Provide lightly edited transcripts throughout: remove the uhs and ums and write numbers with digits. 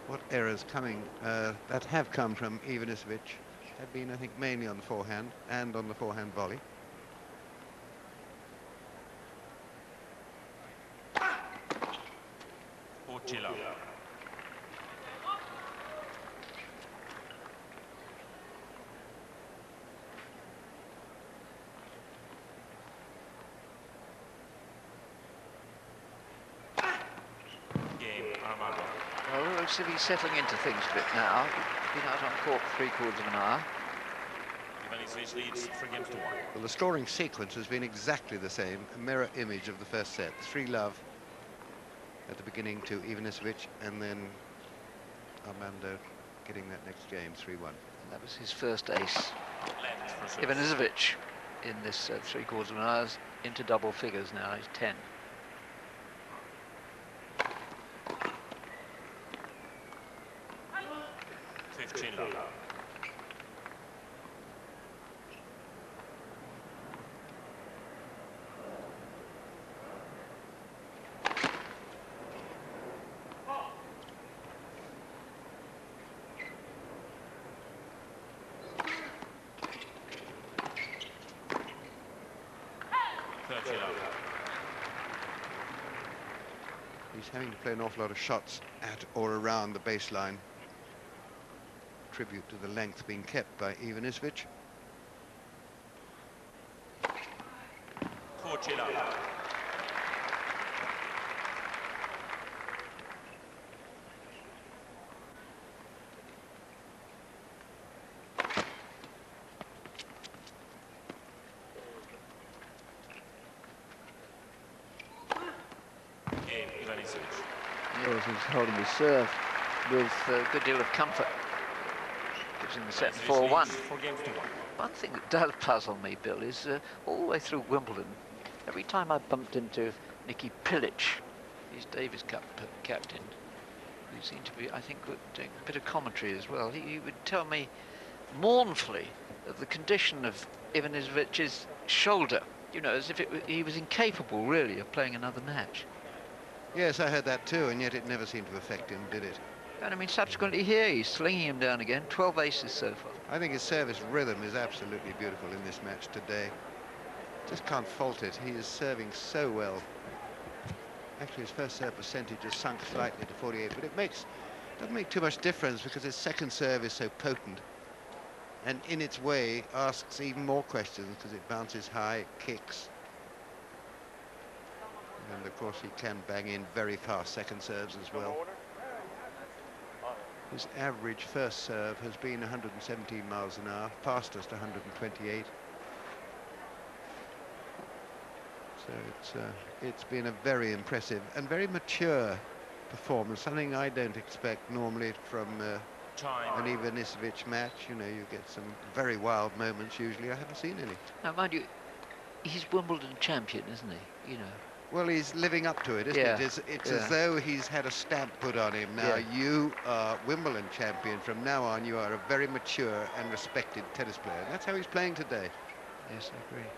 What errors coming that have come from Ivanisevic have been, I think, mainly on the forehand and on the forehand volley. Armando. Well, looks as if he's settling into things a bit now. He's been out on court for 3/4 of an hour. Ivanisevic leads 3-1. Well, the scoring sequence has been exactly the same, a mirror image of the first set. 3-love at the beginning to Ivanisevic, and then Armando getting that next game, 3-1. And that was his first ace. Ivanisevic in this 3/4 of an hour into double figures now. He's 10. He's having to play an awful lot of shots at or around the baseline. Tribute to the length being kept by Ivanisevic. Yes, he's holding his serve with a good deal of comfort. Gives him the set 4-1. One thing that does puzzle me, Bill, is all the way through Wimbledon, every time I bumped into Nicky Pilic, he's Davis Cup captain, who seemed to be, I think, doing a bit of commentary as well. He would tell me mournfully of the condition of Ivanisevic's shoulder, you know, as if he was incapable, really, of playing another match. Yes, I heard that too, and yet it never seemed to affect him, did it? And I mean, subsequently here, he's slinging him down again. 12 aces so far. I think his service rhythm is absolutely beautiful in this match today. Just can't fault it. He is serving so well. Actually, his first serve percentage has sunk slightly to 48, but it doesn't make too much difference because his second serve is so potent. And in its way, asks even more questions because it bounces high, it kicks. And of course, he can bang in very fast second serves as well. His average first serve has been 117 miles an hour, fastest 128. So it's been a very impressive and very mature performance, something I don't expect normally from an Ivanisevic match. You know, you get some very wild moments usually. I haven't seen any. Now, mind you, he's Wimbledon champion, isn't he? You know. Well, he's living up to it, isn't it? It's as though he's had a stamp put on him. Now, you are Wimbledon champion. From now on, you are a very mature and respected tennis player. And that's how he's playing today. Yes, I agree.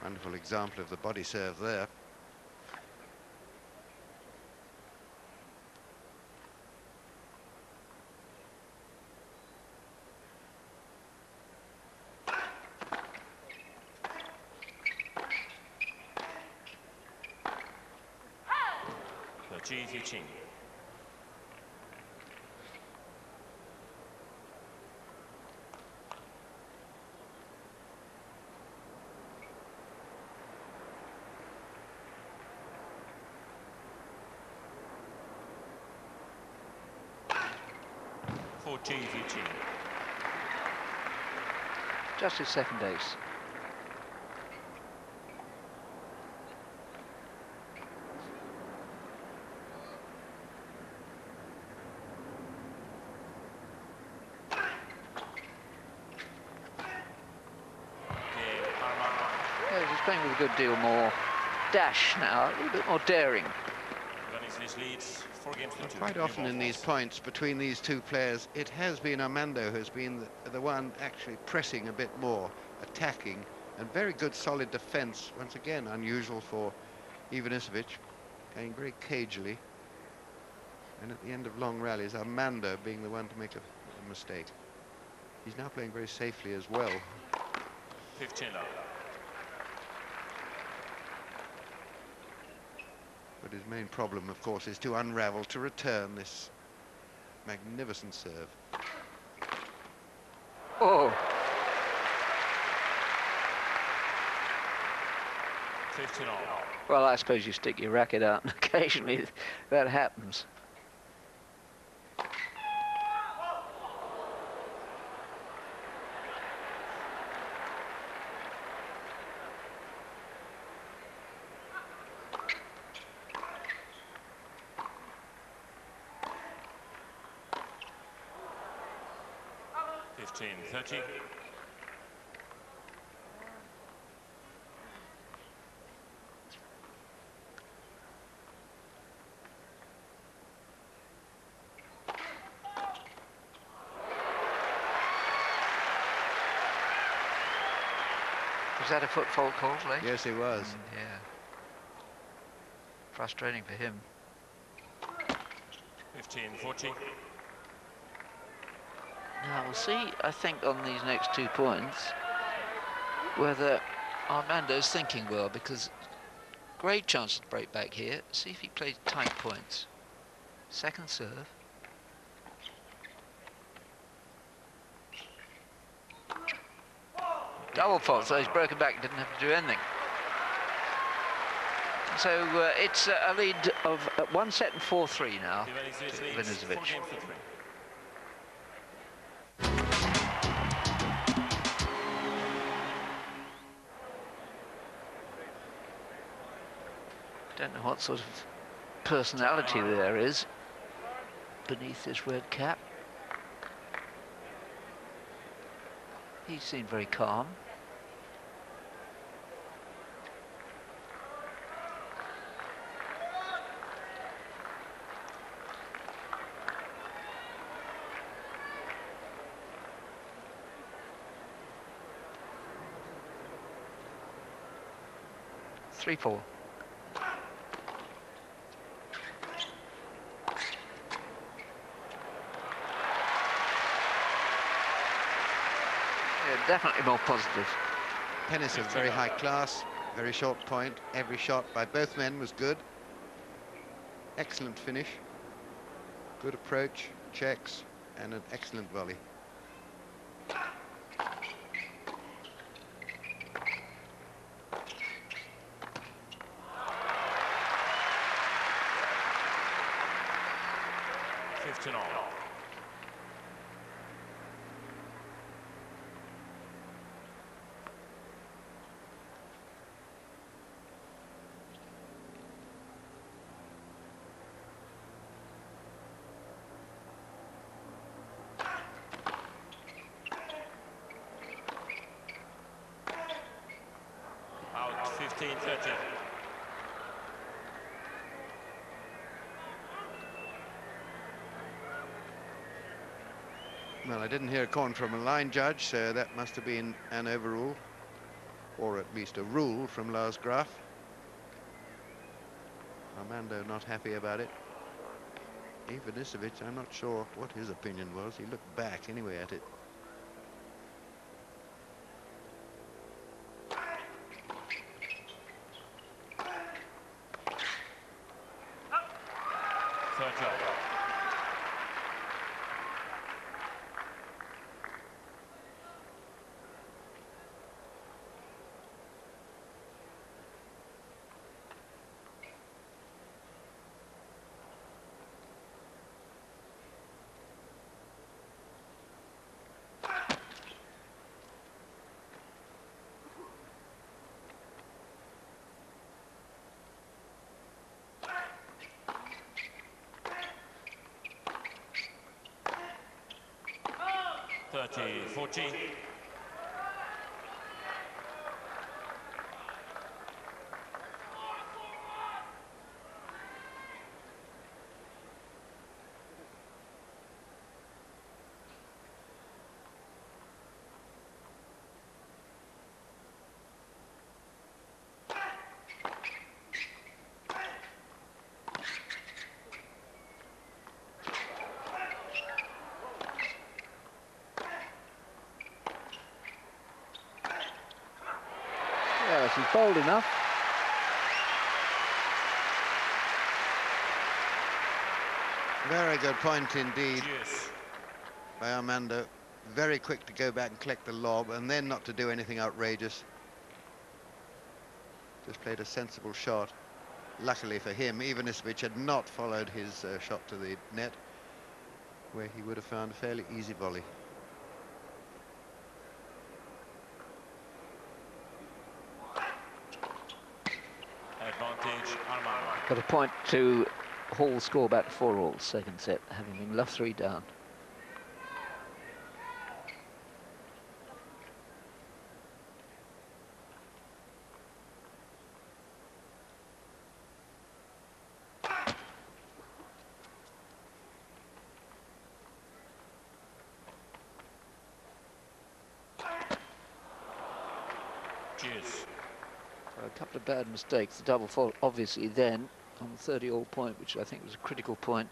Wonderful example of the body serve there. 40-15. Just his second ace. Yeah, he's playing with a good deal more dash now, a little bit more daring. Ivanisevic leads 4 games to 2. Quite often in these points between these two players, it has been Armando who's been the one actually pressing a bit more, attacking, and very good solid defence. Once again, unusual for Ivanisevic, going very cagily. And at the end of long rallies, Armando being the one to make a mistake. He's now playing very safely as well. 15 love. But his main problem, of course, is to unravel, to return this magnificent serve. Oh! 15 all. Well, I suppose you stick your racket out and occasionally that happens. $15-30. Was that a foot fault call, Lee? Yes, it was. Yeah. Frustrating for him. 15-40. Now we'll see, I think, on these next 2 points, whether Armando's thinking well, because great chance to break back here. See if he plays tight points. Second serve. Double fault, so he's broken back, didn't have to do anything. So it's a lead of 1 set and 4-3 now to Ivanisevic. 4 games to 3. Don't know what sort of personality there is beneath this red cap. He seemed very calm. Three, four. Definitely more positive. Tennis of very high class, very short point. Every shot by both men was good. Excellent finish. Good approach, checks, and an excellent volley. All. Out 15-30. Well, I didn't hear a call from a line judge, so that must have been an overrule, or at least a rule from Lars Graf. Armando not happy about it. Ivanisevic, I'm not sure what his opinion was. He looked back anyway at it. Third job. 30-40. Yes, he's bold enough. Very good point indeed Yes. by Armando. Very quick to go back and collect the lob and then not to do anything outrageous. Just played a sensible shot. Luckily for him, Ivanisevic had not followed his shot to the net, where he would have found a fairly easy volley. Advantage, Armando. Got a point to Hall's score back to 4-all, second set, having been left 3 down. Cheers. So a couple of bad mistakes. The double fault, obviously, then on the 30-all point, which I think was a critical point.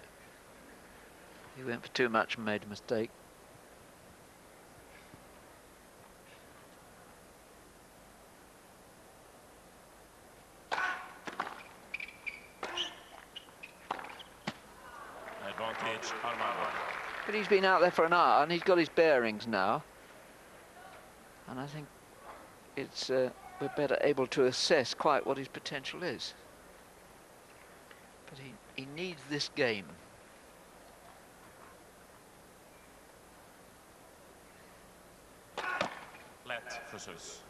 He went for too much and made a mistake. Advantage, Armando. But he's been out there for an hour and he's got his bearings now. And I think it's we're better able to assess quite what his potential is. But he needs this game. Let for Swiss.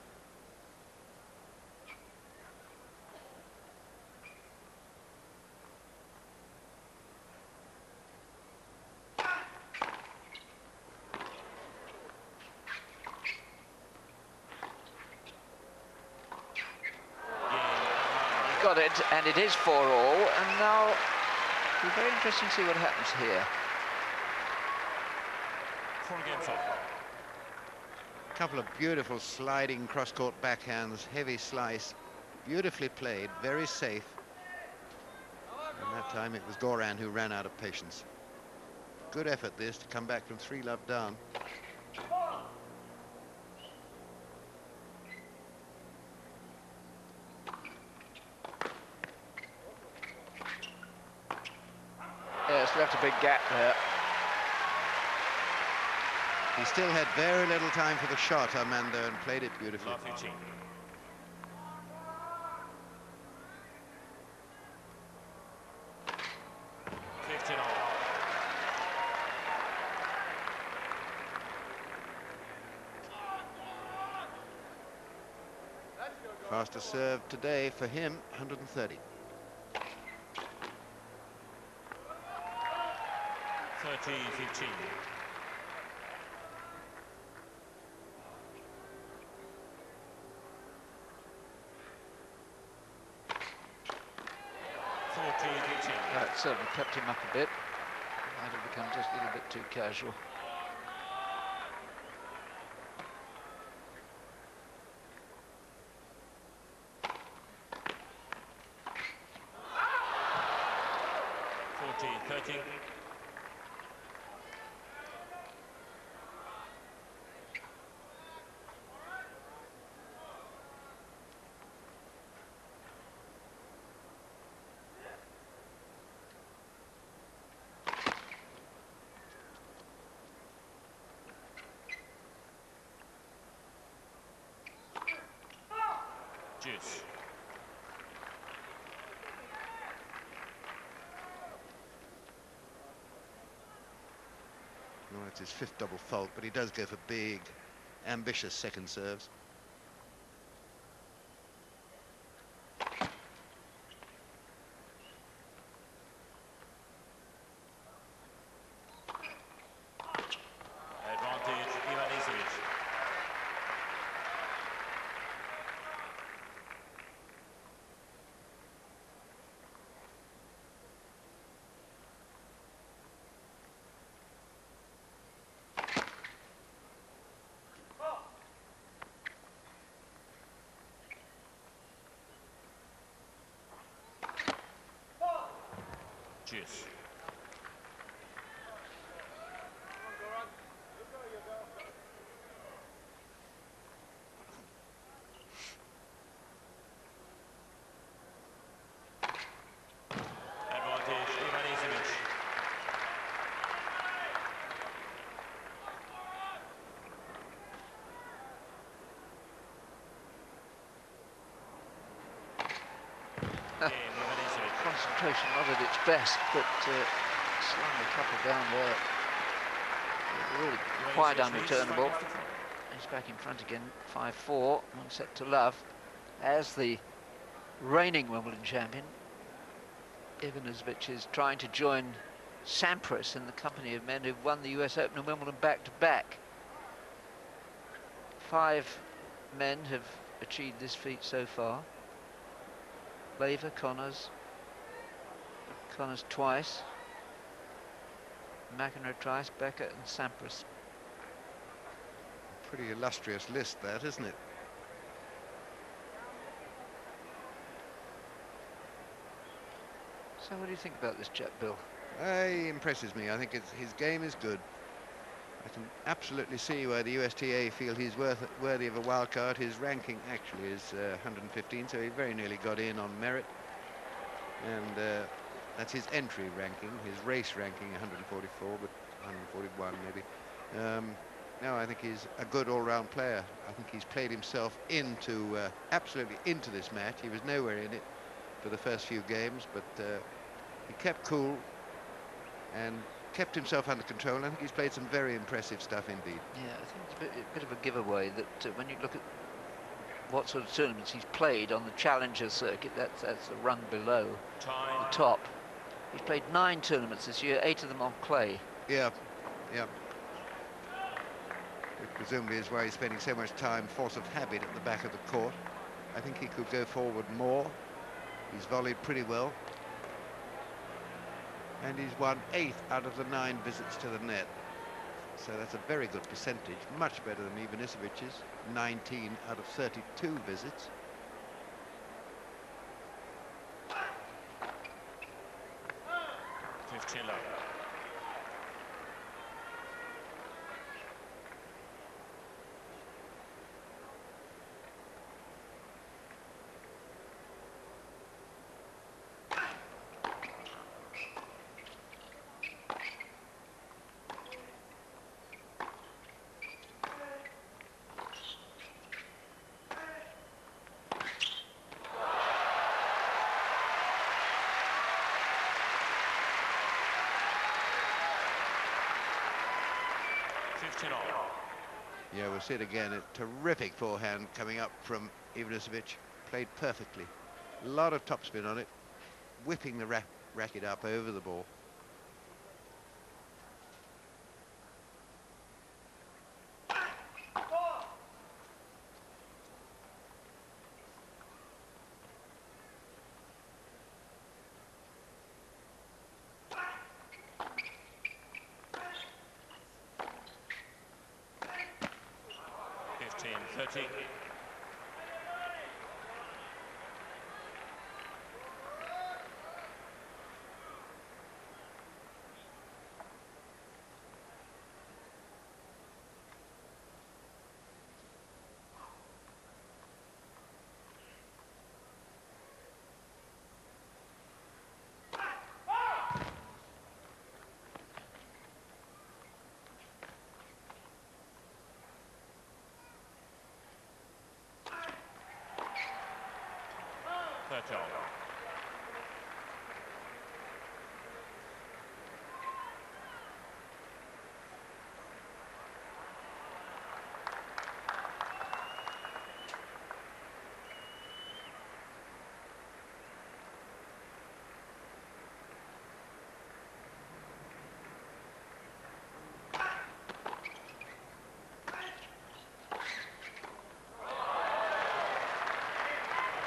Got it, and it is 4-all, and now it'll be very interesting to see what happens here. 4-game fault. A couple of beautiful sliding cross-court backhands, heavy slice, beautifully played, very safe. And that time it was Goran who ran out of patience. Good effort this to come back from 3-love down. Yeah, it's left a big gap there. He still had very little time for the shot, Armando, and played it beautifully. Love 15. Faster serve today for him, 130. 30-15. That certainly kept him up a bit. Might have become just a little bit too casual. Juice. Well, it's his 5th double fault, but he does go for big, ambitious second serves. Advantage, Juice. Advantage, ivanisevic. Concentration not at its best, but slung a couple down there. Really quite unreturnable. He's back in front again, 5-4, 1 set to love. As the reigning Wimbledon champion, Ivanisevic is trying to join Sampras in the company of men who've won the US Open and Wimbledon back-to-back. 5 men have achieved this feat so far. Laver, Connors twice, McEnroe twice, Becker and Sampras. Pretty illustrious list, that, isn't it? So what do you think about this chap, Bill? He impresses me. I think his game is good. I can absolutely see why the USTA feel he's worthy of a wild card. His ranking actually is 115, so he very nearly got in on merit. And that's his entry ranking. His race ranking 144, but 141 maybe. No, I think he's a good all-round player. I think he's played himself into absolutely into this match. He was nowhere in it for the first few games, but he kept cool and kept himself under control. I think he's played some very impressive stuff indeed. Yeah, I think it's a bit of a giveaway that when you look at what sort of tournaments he's played on the Challenger circuit, that's the rung below the top. He's played 9 tournaments this year, 8 of them on clay. Yeah, yeah. Which presumably is why he's spending so much time, force of habit, at the back of the court. I think he could go forward more. He's volleyed pretty well. And he's won 8 out of the 9 visits to the net. So that's a very good percentage, much better than Ivanisevic's, 19 out of 32 visits. Yeah, we'll see it again. A terrific forehand coming up from Ivanisevic. Played perfectly. A lot of topspin on it, whipping the racket up over the ball.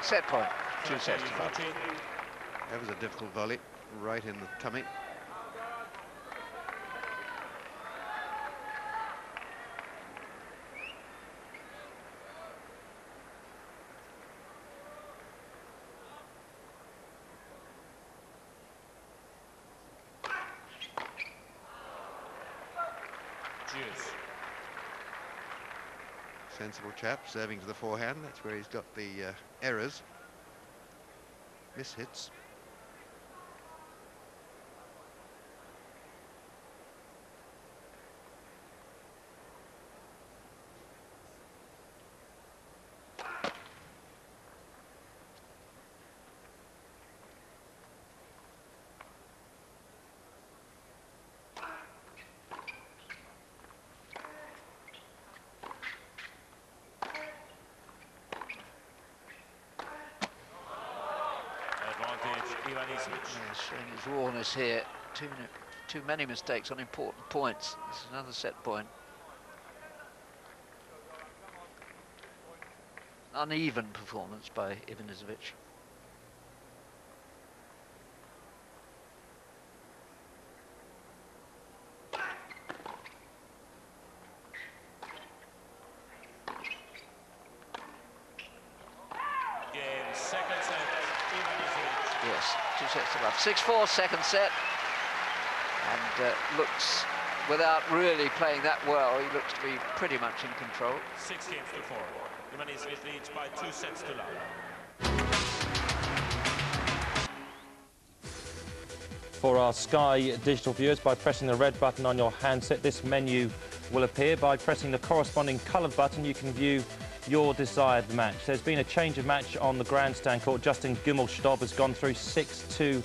Set point, 2 sets to 5. That was a difficult volley, right in the tummy. Deuce. Sensible chap, serving to the forehand. That's where he's got the errors, mishits. Advantage, Ivanisevic. Yeah, showing his rawness here. Too many mistakes on important points. This is another set point. Uneven performance by Ivanisevic. Game, second set, Ivanisevic. Yes, 2 sets to love. 6-4, second set. And looks, without really playing that well, he looks to be pretty much in control. 6 games to 4. Ivanisevic leads by 2 sets to love. For our Sky digital viewers, by pressing the red button on your handset, this menu will appear. By pressing the corresponding coloured button, you can view your desired match. There's been a change of match on the grandstand court. Justin Gummelstob has gone through 6-2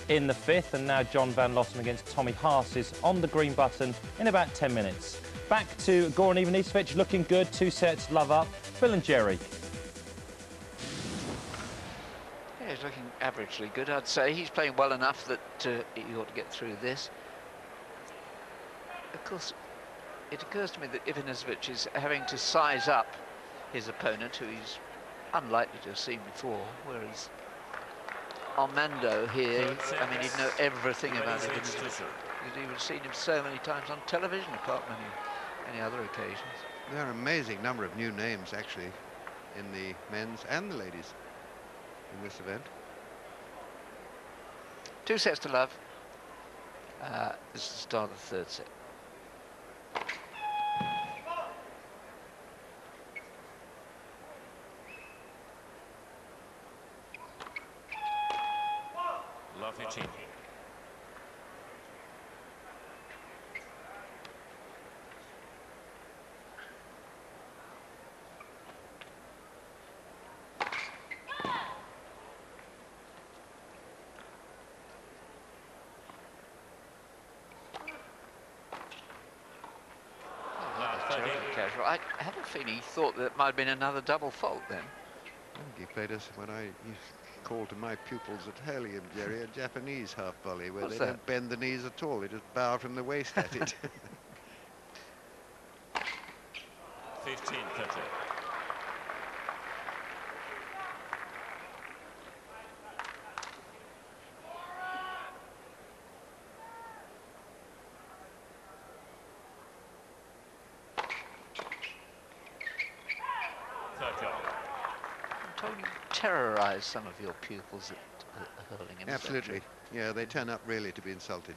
in the fifth, and now John Van Lossen against Tommy Haas is on the green button in about 10 minutes. Back to Goran Ivanisevic, looking good, 2 sets, love up. Phil and Jerry. Yeah, he's looking averagely good, I'd say. He's playing well enough that he ought to get through this. Of course, it occurs to me that Ivanisevic is having to size up his opponent, who he's unlikely to have seen before, whereas Armando here, I mean, he'd know everything about Ivanisevic, because he would have seen him so many times on television, apart from any other occasions. There are an amazing number of new names, actually, in the men's and the ladies in this event. 2 sets to love. This is the start of the third set. Lovely cheek. Casual. I have a feeling he thought that might have been another double fault then. I think he played us when I called to my pupils at Hurley and Jerry a Japanese half volley, where What's they that? don't bend the knees at all, they just bow from the waist at it. 15-30. I'm told you terrorise some of your pupils at hurling. In Absolutely. Yeah, they turn up really to be insulted.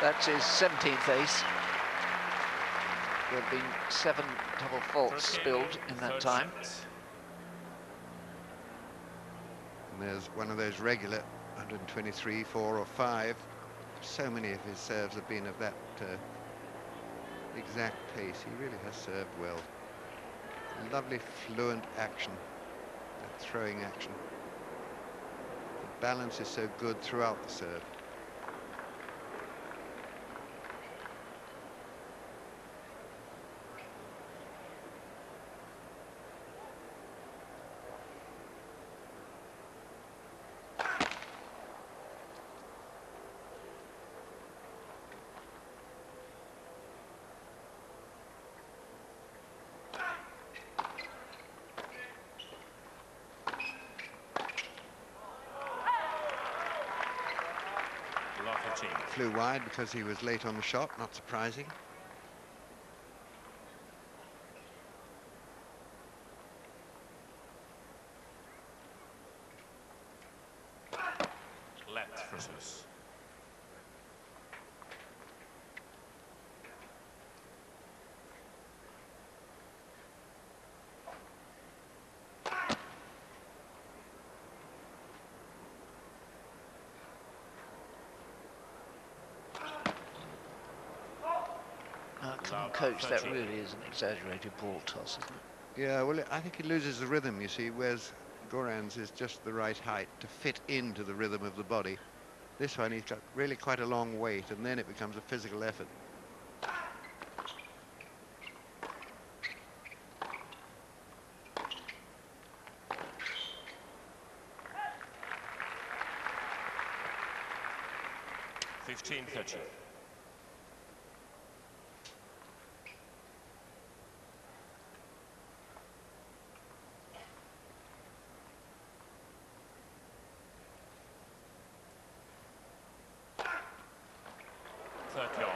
That's his 17th ace. There have been 7 double faults spilled in that time. And there's one of those regular 123, 4 or 5. So many of his serves have been of that exact pace. He really has served well. Lovely fluent action, that throwing action. The balance is so good throughout the serve. flew wide because he was late on the shot, not surprising. Left versus. Come on, coach, that really is an exaggerated ball toss, isn't it? Yeah, well, I think he loses the rhythm, you see, whereas Goran's is just the right height to fit into the rhythm of the body. This one, he's got really quite a long weight, and then it becomes a physical effort. (15-30). Third goal.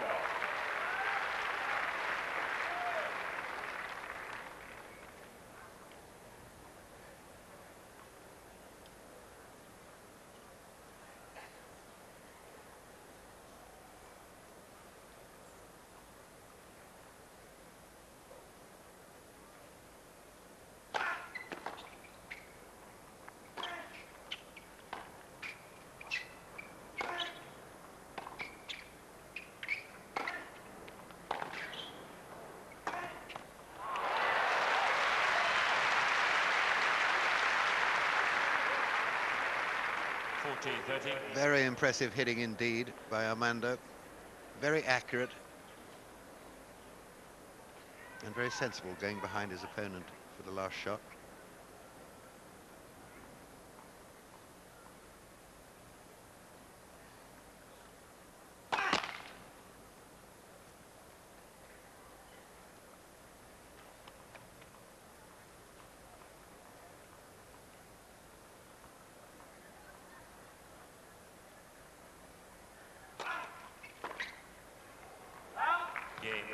Very impressive hitting indeed by Armando. Very accurate. And very sensible going behind his opponent for the last shot.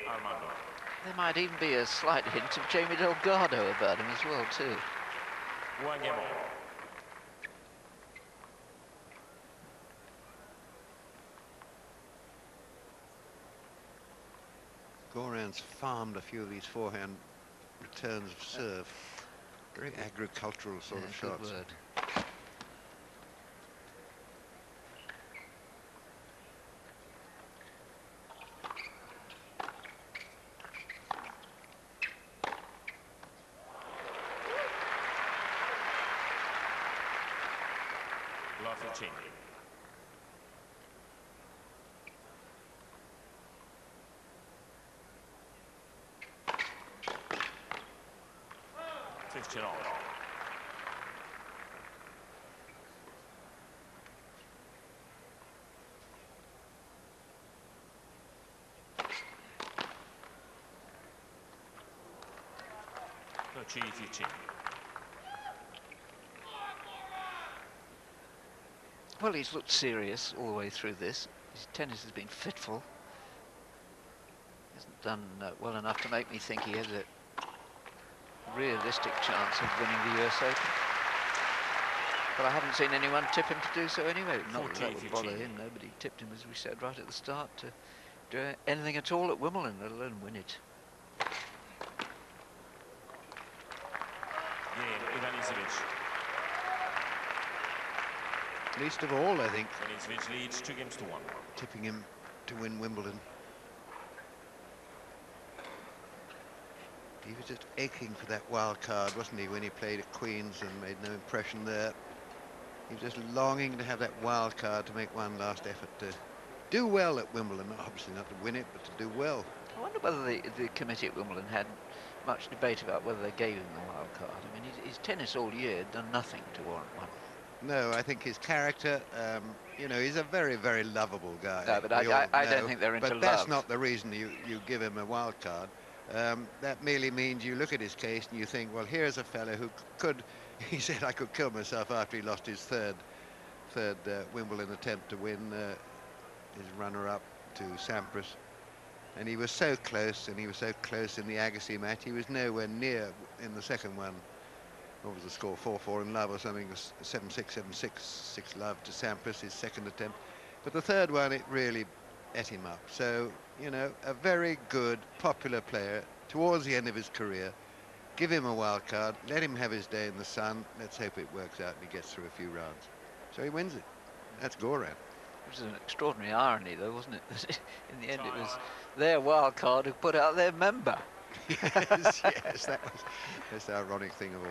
Armando. There might even be a slight hint of Jamie Delgado about him as well, too. Goran's farmed a few of these forehand returns of serve. Very agricultural sort of shots. Good word. (15). All. Well, he's looked serious all the way through this. His tennis has been fitful. Hasn't done well enough to make me think he has a realistic chance of winning the US Open. But I haven't seen anyone tip him to do so anyway. Not that that would bother him. Nobody tipped him, as we said right at the start, to do anything at all at Wimbledon, let alone win it. Ivanisevic. Least of all, I think, Ivanisevic leads 2-1. tipping him to win Wimbledon. He was just aching for that wild card, wasn't he, when he played at Queen's and made no impression there. He was just longing to have that wild card to make one last effort to do well at Wimbledon. Obviously not to win it, but to do well. I wonder whether the committee at Wimbledon had much debate about whether they gave him the wild card. I mean, his tennis all year had done nothing to warrant one. No, I think his character, you know, he's a very, very lovable guy. No, but I don't think they're into But love. that's not the reason you give him a wild card. That merely means you look at his case and you think, well, here's a fellow who could, he said, I could kill myself after he lost his third Wimbledon attempt to win his runner-up to Sampras. And he was so close, and he was so close in the Agassi match. He was nowhere near in the second one. What was the score? 4-4 in love or something? 7-6, 7-6, 6 love to Sampras, his second attempt. But the third one, it really ate him up. So, you know, a very good, popular player towards the end of his career. Give him a wild card, let him have his day in the sun. Let's hope it works out and he gets through a few rounds. So he wins it. That's Goran. It was an extraordinary irony, though, wasn't it? In the end, it was their wild card who put out their member. Yes, yes, that's the ironic thing of all.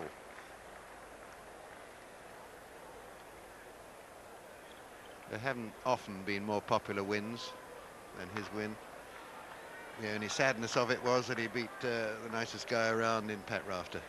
There haven't often been more popular wins than his win. The only sadness of it was that he beat the nicest guy around in Pat Rafter.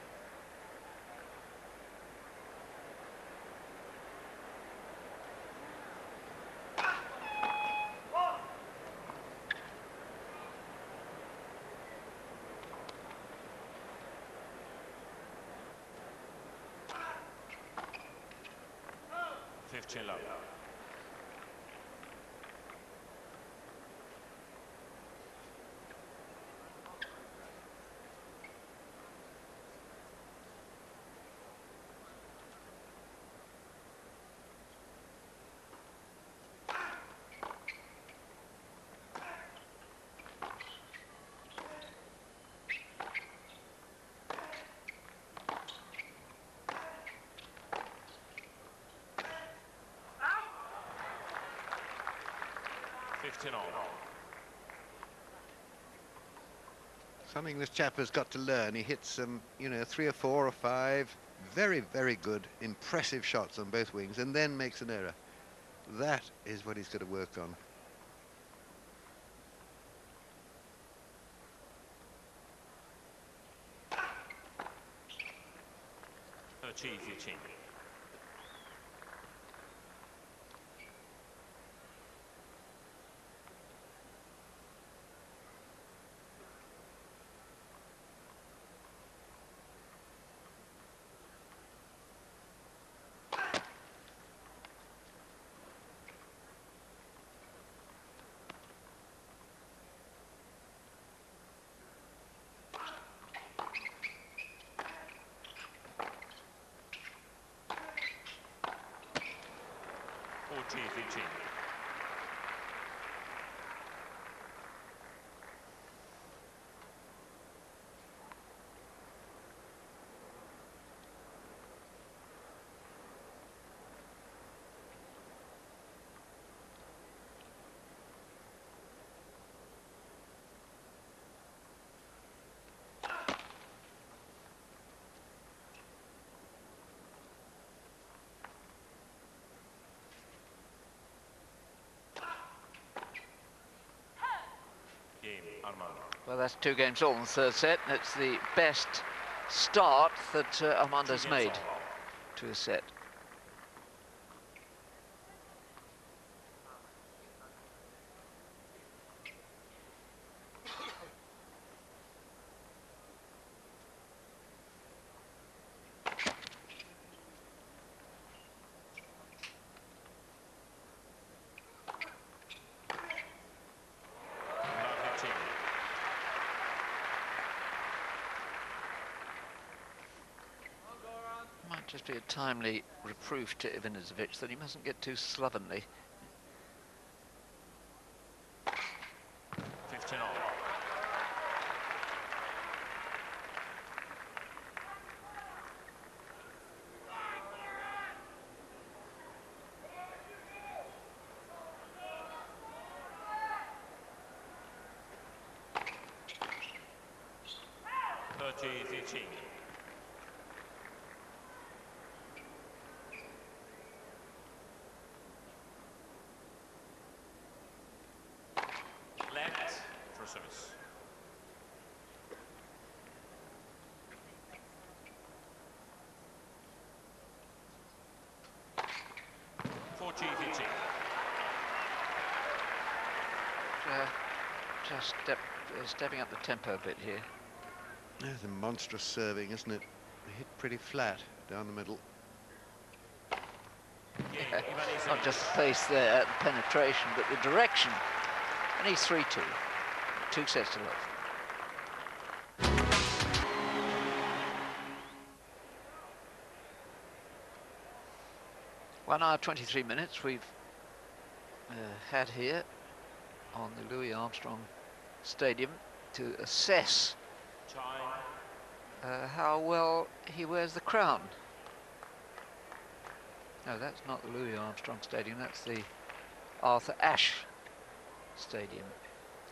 Love. Something this chap has got to learn. He hits some, you know, 3 or 4 or 5 very, very good, impressive shots on both wings, and then makes an error. That is what he's got to work on. Armando. Well, that's 2 games all in the third set. That's the best start that Armando's made to a set. Just be a timely reproof to Ivanisevic that he mustn't get too slovenly. 15 all. Service. Just stepping up the tempo a bit here. There's a monstrous serving, isn't it? Hit pretty flat down the middle. Yeah, Ivanisevic. Not just the pace there, the penetration, but the direction. And he's 3-2. 2 sets to love. 1 hour 23 minutes we've had here on the Louis Armstrong Stadium to assess how well he wears the crown. No, that's not the Louis Armstrong Stadium, that's the Arthur Ashe Stadium.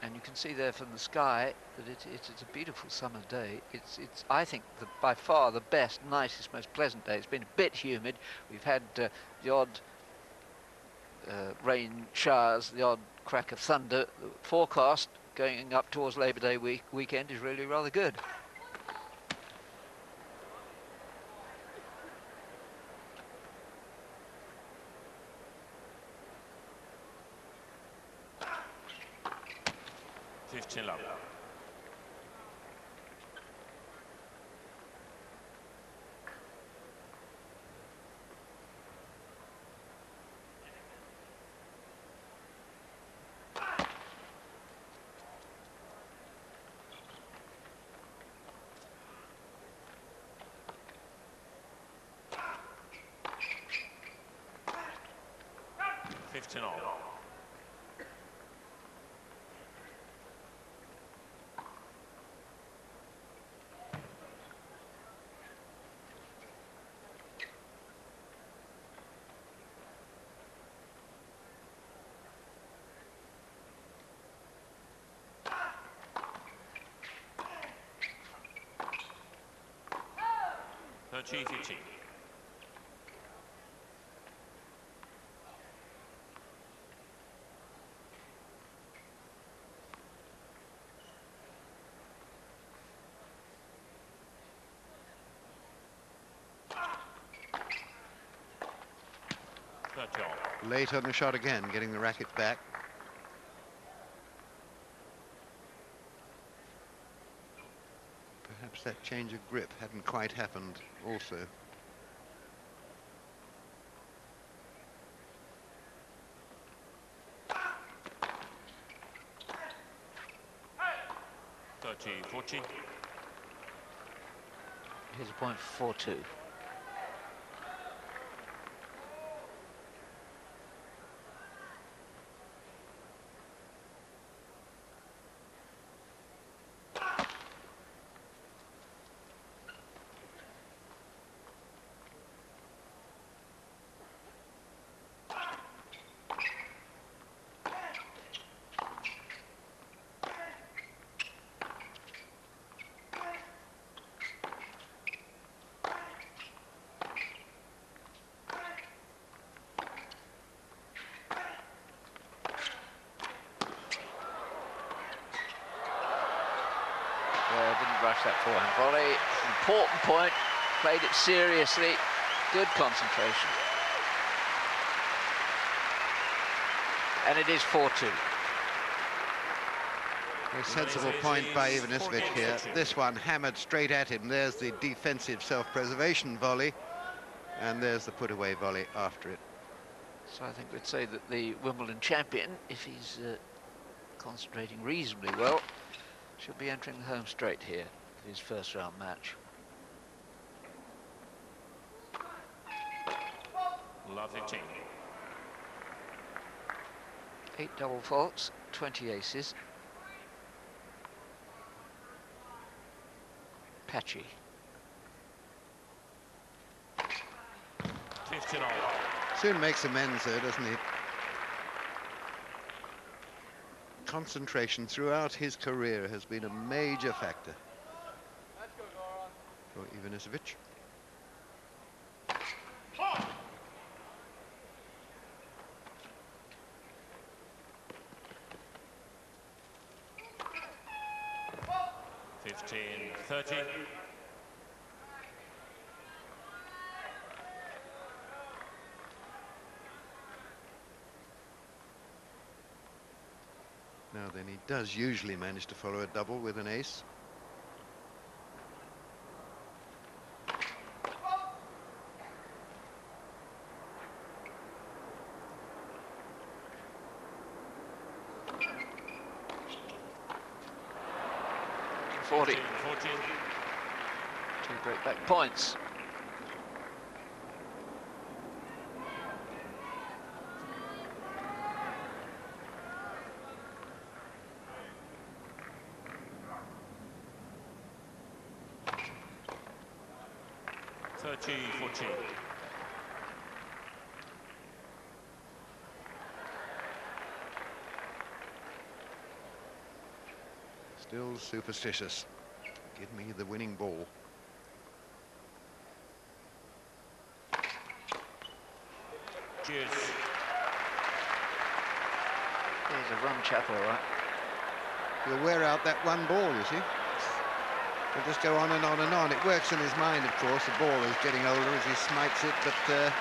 And you can see there from the sky that it's a beautiful summer day. It's I think by far the best, nicest, most pleasant day. It's been a bit humid. We've had the odd rain showers, the odd crack of thunder. The forecast going up towards Labor Day weekend is really rather good. Love. All. 13-15. Late on the shot again, getting the racket back. Perhaps that change of grip hadn't quite happened also. Here's a point for 4-2. Didn't rush that forehand volley. Important point. Played it seriously. Good concentration. And it is 4-2. A sensible point by Ivanisevic here. This one hammered straight at him. There's the defensive self-preservation volley. And there's the put-away volley after it. So I think we'd say that the Wimbledon champion, if he's concentrating reasonably well, should be entering the home straight here for his first round match. Lovely team. 8 double faults, 20 aces. Patchy. 15 all. Soon makes amends though, doesn't he? Concentration throughout his career has been a major factor for Ivanisevic. .30. Now then, he does usually manage to follow a double with an ace. 40. 14. 2 breakback points. Still superstitious. Give me the winning ball. Cheers. There's a run chap, all right. He'll wear out that one ball, you see. He'll just go on and on and on. It works in his mind, of course. The ball is getting older as he smites it, but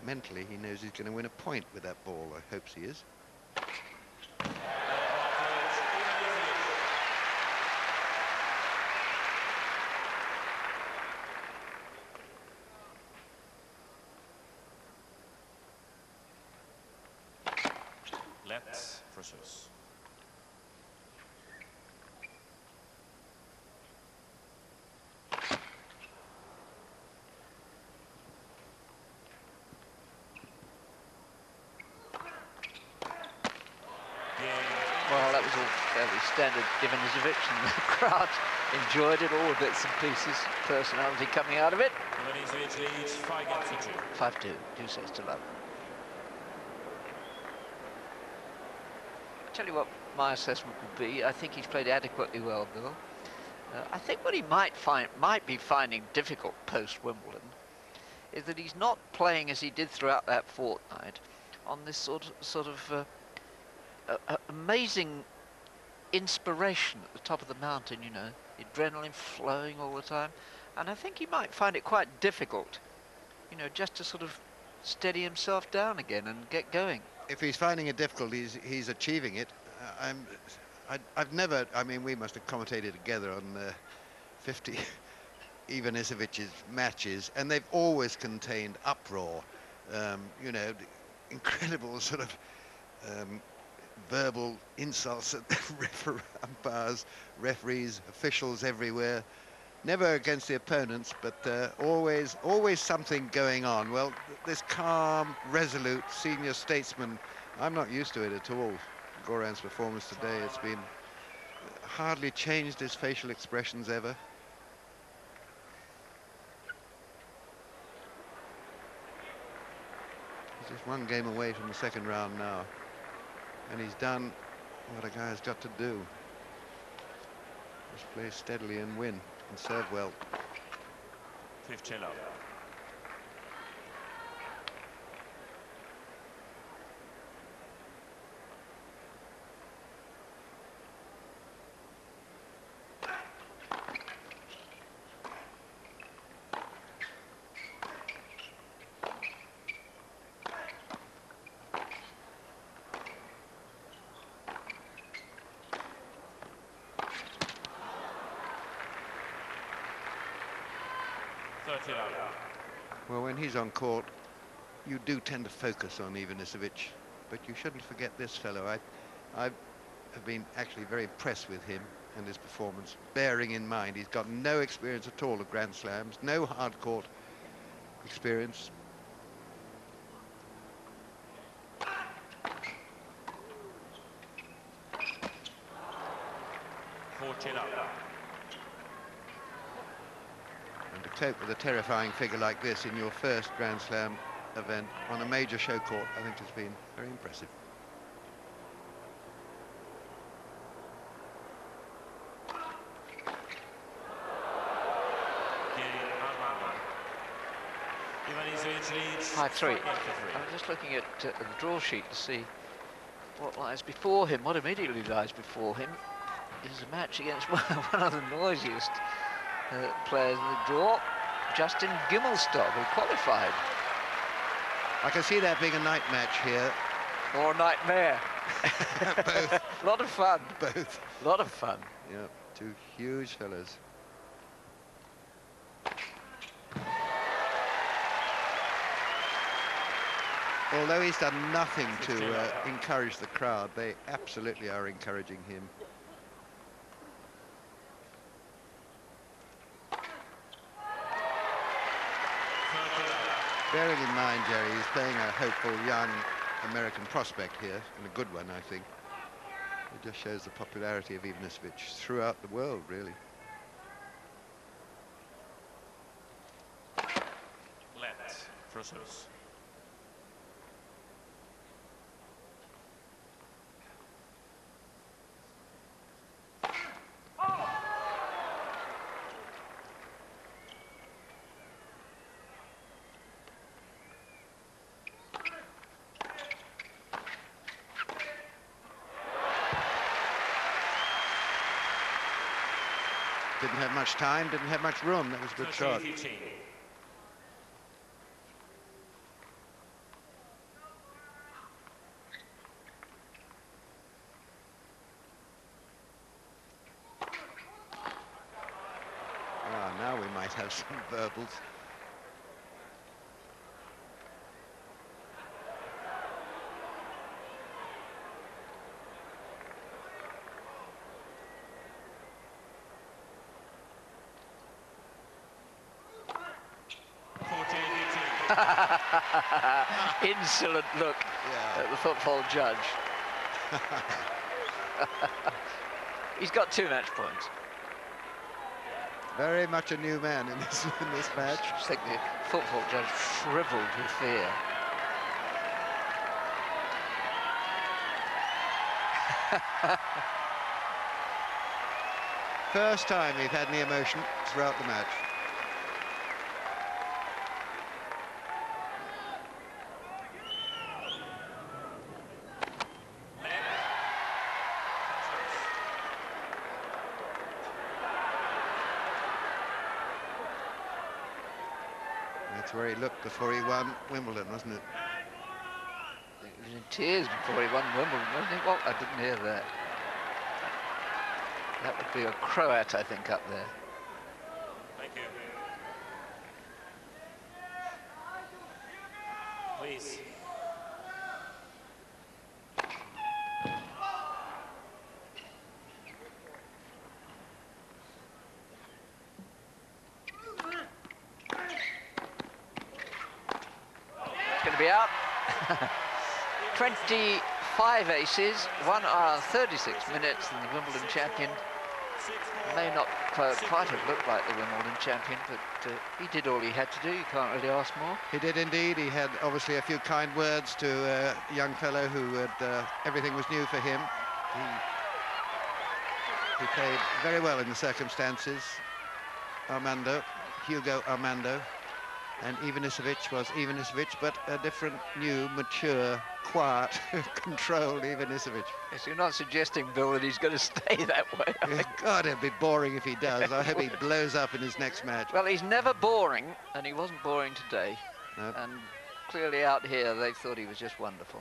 mentally he knows he's going to win a point with that ball. I hope he is. Let's versus. Well, that was all fairly standard ivanisevic, and the crowd enjoyed it, all the bits and pieces, personality coming out of it. Ivanisevic leads 5 games to 2. 5-2, 2 sets to love. Tell you what my assessment would be. I think he's played adequately well, Bill. I think what he might be finding difficult post-Wimbledon is that he's not playing as he did throughout that fortnight on this sort of amazing inspiration at the top of the mountain, you know, adrenaline flowing all the time. And I think he might find it quite difficult, you know, just to sort of steady himself down again and get going. If he's finding it difficult, he's achieving it. I've never, I mean, we must have commentated together on 50 Ivanisevic's matches, and they've always contained uproar, you know, incredible sort of verbal insults at umpires, referees, officials everywhere. Never against the opponents, but always something going on. Well, this calm, resolute senior statesman, I'm not used to it at all. Goran's performance today, it's been hardly changed his facial expressions ever. He's just one game away from the second round now, and he's done what a guy's got to do. Just play steadily and win. And serve well. 15 love. Well, when he's on court, you do tend to focus on Ivanisevic, but you shouldn't forget this fellow. I have been actually very impressed with him and his performance, bearing in mind he's got no experience at all of Grand Slams, no hard court experience. And to cope with a terrifying figure like this in your first Grand Slam event on a major show court, I think has been very impressive. High 3. I'm just looking at the draw sheet to see what lies before him. What immediately lies before him is a match against one of the noisiest players in the draw, Justin Gimelstob, who qualified. I can see that being a night match here. Or a nightmare. Both. A lot of fun. Both. A lot of fun. Yeah, two huge fellas. Although he's done nothing to encourage the crowd, they absolutely are encouraging him. Bearing in mind, Jerry, he's playing a hopeful young American prospect here, and a good one, I think. It just shows the popularity of Ivanisevic throughout the world, really. Let for service. Didn't have much time, didn't have much room. That was a good shot. 13-15. Ah, now we might have some verbals. Insolent look at the football judge. He's got 2 match points. Very much a new man in this match. I think the football judge shriveled with fear. First time we've had any emotion throughout the match. That's where he looked before he won Wimbledon, wasn't it? He was in tears before he won Wimbledon, wasn't he? Well, I didn't hear that. That would be a Croat, I think, up there. Thank you. Please. It's going to be out. 25 aces, 1 hour and 36 minutes, and the Wimbledon champion may not quite have looked like the Wimbledon champion, but he did all he had to do. You can't really ask more. He did indeed. He had obviously a few kind words to a young fellow who had, everything was new for him. He played very well in the circumstances. Hugo Armando. And Ivanisevic was Ivanisevic, but a different, new, mature, quiet, controlled Ivanisevic. Yes, you're not suggesting, Bill, that he's going to stay that way. God, it'd be boring if he does. I hope he blows up in his next match. Well, he's never boring, and he wasn't boring today. No. And clearly out here, they thought he was just wonderful.